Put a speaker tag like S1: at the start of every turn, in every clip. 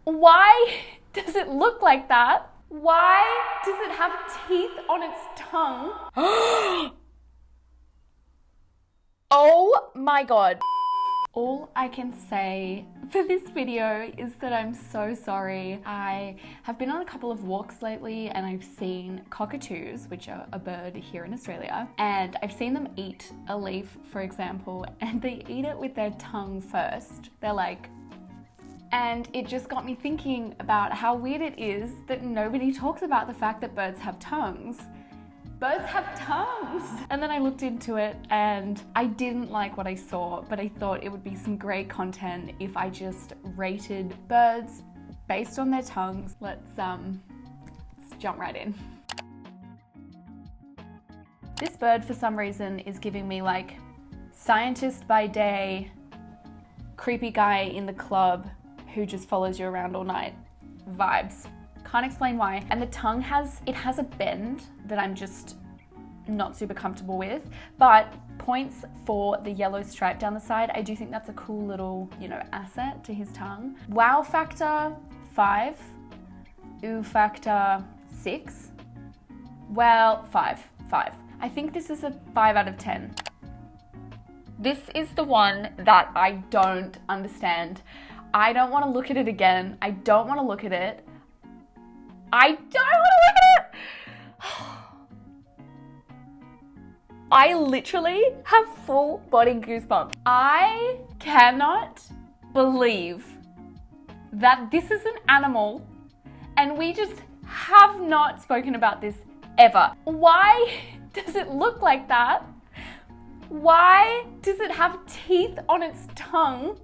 S1: Why does it look like that? Why does it have teeth on its tongue? Oh my God. All I can say for this video is that I'm so sorry. I have been on a couple of walks lately and I've seen cockatoos, which are a bird here in Australia, and I've seen them eat a leaf, for example, and they eat it with their tongue first. They're like, and it just got me thinking about how weird it is that nobody talks about the fact that birds have tongues. Birds have tongues. And then I looked into it and I didn't like what I saw, but I thought it would be some great content if I just rated birds based on their tongues. Let's jump right in. This bird for some reason is giving me like scientist by day, creepy guy in the club who just follows you around all night vibes. Can't explain why. And the tongue has a bend that I'm just not super comfortable with, but points for the yellow stripe down the side. I do think that's a cool little, asset to his tongue. Wow factor 5, ooh factor 6. Well, 5. I think this is a 5 out of 10. This is the one that I don't understand. I don't want to look at it again. I don't want to look at it. I don't want to look at it! I literally have full body goosebumps. I cannot believe that this is an animal and we just have not spoken about this ever. Why does it look like that? Why does it have teeth on its tongue?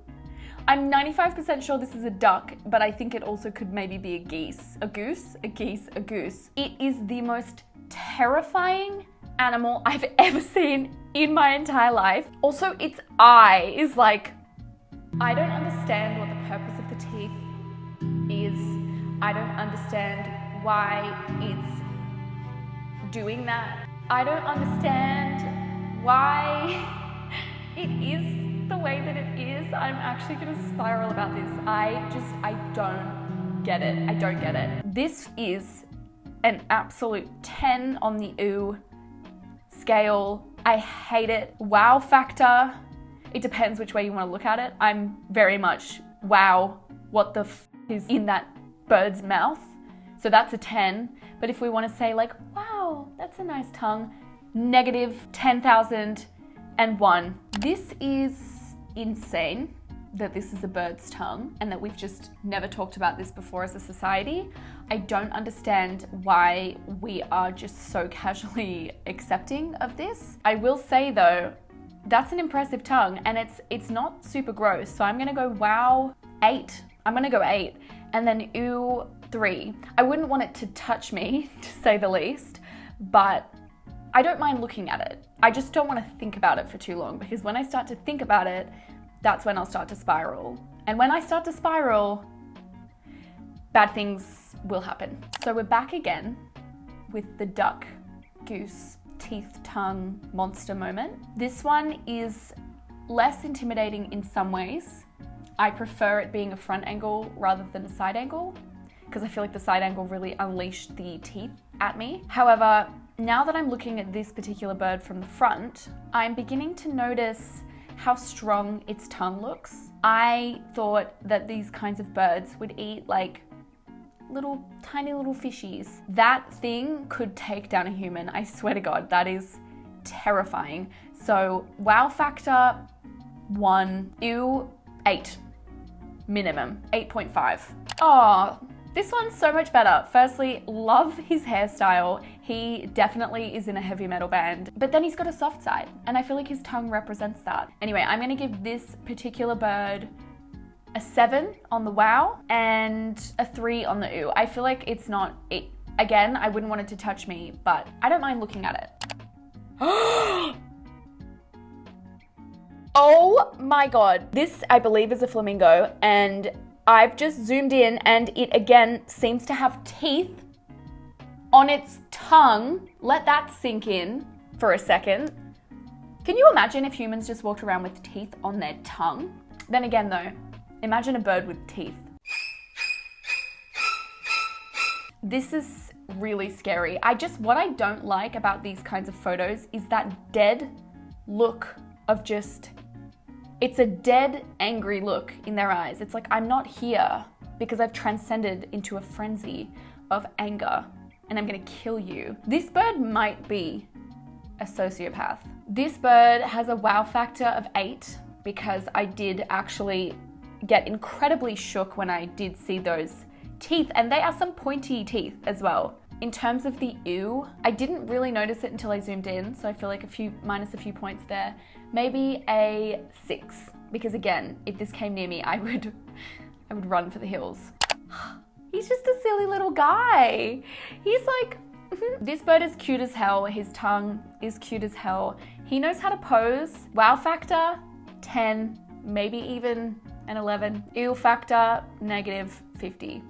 S1: I'm 95% sure this is a duck, but I think it also could maybe be a geese. A goose? A geese? A goose. It is the most terrifying animal I've ever seen in my entire life. Also, its eye is like, I don't understand what the purpose of the teeth is. I don't understand why it's doing that. I don't understand why it is the way that it is. I'm actually gonna spiral about this. I don't get it. I don't get it. This is an absolute 10 on the ooh scale. I hate it. Wow factor, it depends which way you want to look at it. I'm very much, wow, what the f is in that bird's mouth? So that's a 10. But if we want to say like, wow, that's a nice tongue, negative 10,001. This is insane that this is a bird's tongue and that we've just never talked about this before as a society. I don't understand why we are just so casually accepting of this. I will say though, that's an impressive tongue and it's not super gross. So I'm gonna go wow 8. I'm gonna go 8 and then ooh 3. I wouldn't want it to touch me, to say the least, but I don't mind looking at it. I just don't want to think about it for too long, because when I start to think about it, that's when I'll start to spiral. And when I start to spiral, bad things will happen. So we're back again with the duck, goose, teeth, tongue, monster moment. This one is less intimidating in some ways. I prefer it being a front angle rather than a side angle, because I feel like the side angle really unleashed the teeth at me. However, now that I'm looking at this particular bird from the front, I'm beginning to notice how strong its tongue looks. I thought that these kinds of birds would eat like tiny little fishies. That thing could take down a human. I swear to God, that is terrifying. So wow factor 1, ew 8, minimum 8.5. Oh, this one's so much better. Firstly, love his hairstyle. He definitely is in a heavy metal band, but then he's got a soft side, and I feel like his tongue represents that. Anyway, I'm gonna give this particular bird a 7 on the wow and a 3 on the ooh. I feel like it's not, again, I wouldn't want it to touch me, but I don't mind looking at it. Oh my God. This, I believe, is a flamingo, and I've just zoomed in and it again seems to have teeth on its tongue. Let that sink in for a second. Can you imagine if humans just walked around with teeth on their tongue? Then again though, imagine a bird with teeth. This is really scary. What I don't like about these kinds of photos is that dead look of just, it's a dead, angry look in their eyes. It's like, I'm not here because I've transcended into a frenzy of anger and I'm gonna kill you. This bird might be a sociopath. This bird has a wow factor of 8 because I did actually get incredibly shook when I did see those teeth, and they are some pointy teeth as well. In terms of the ew, I didn't really notice it until I zoomed in, so I feel like minus a few points there. Maybe a 6, because again, if this came near me, I would run for the hills. He's just a silly little guy. He's like, this bird is cute as hell. His tongue is cute as hell. He knows how to pose. Wow factor, 10, maybe even an 11. Ew factor, negative 50.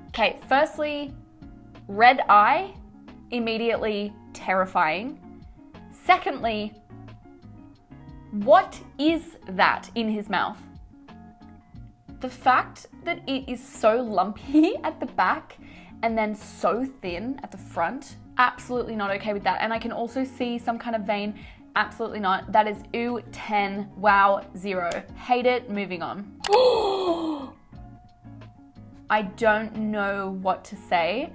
S1: Okay, firstly, red eye, immediately terrifying. Secondly, what is that in his mouth? The fact that it is so lumpy at the back and then so thin at the front, absolutely not okay with that. And I can also see some kind of vein, absolutely not. That is ew, 10, wow, 0. Hate it, moving on. I don't know what to say.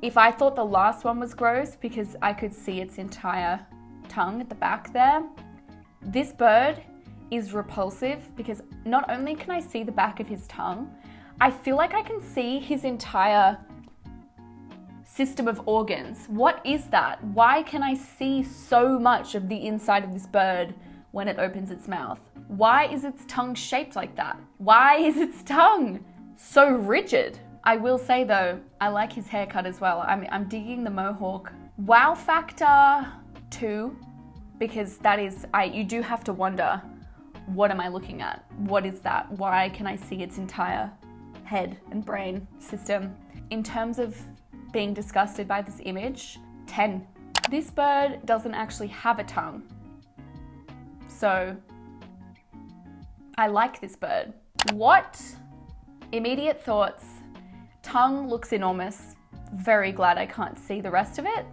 S1: If I thought the last one was gross because I could see its entire tongue at the back there, this bird is repulsive because not only can I see the back of his tongue, I feel like I can see his entire system of organs. What is that? Why can I see so much of the inside of this bird when it opens its mouth? Why is its tongue shaped like that? Why is its tongue so rigid? I will say though, I like his haircut as well. I'm digging the mohawk. Wow factor 2, because that is, you do have to wonder, what am I looking at? What is that? Why can I see its entire head and brain system? In terms of being disgusted by this image, 10. This bird doesn't actually have a tongue. So I like this bird. What? Immediate thoughts. Tongue looks enormous. Very glad I can't see the rest of it.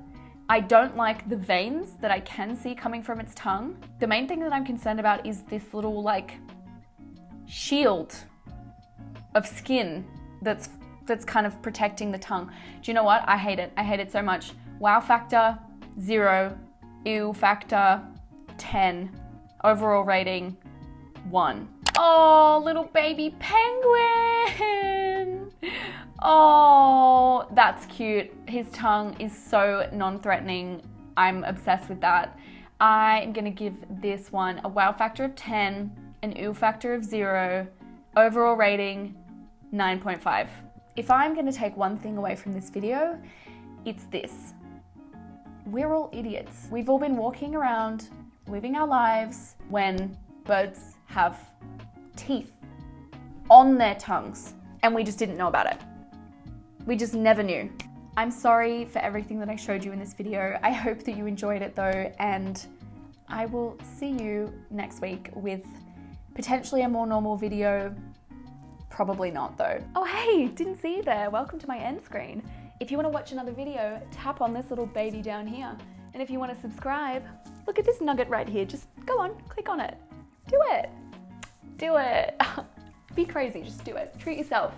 S1: I don't like the veins that I can see coming from its tongue. The main thing that I'm concerned about is this little like shield of skin that's kind of protecting the tongue. Do you know what? I hate it. I hate it so much. Wow factor, 0. Ew factor, 10. Overall rating, 1. Oh, little baby penguin. Oh, that's cute. His tongue is so non-threatening. I'm obsessed with that. I am gonna give this one a wow factor of 10, an ew factor of 0, overall rating, 9.5. If I'm gonna take one thing away from this video, it's this. We're all idiots. We've all been walking around, living our lives when birds have teeth on their tongues and we just didn't know about it. We just never knew. I'm sorry for everything that I showed you in this video. I hope that you enjoyed it though, and I will see you next week with potentially a more normal video. Probably not though. Oh hey, didn't see you there. Welcome to my end screen. If you want to watch another video, tap on this little baby down here. And if you want to subscribe, look at this nugget right here. Just go on, click on it. Do it. Do it. Be crazy, just do it. Treat yourself.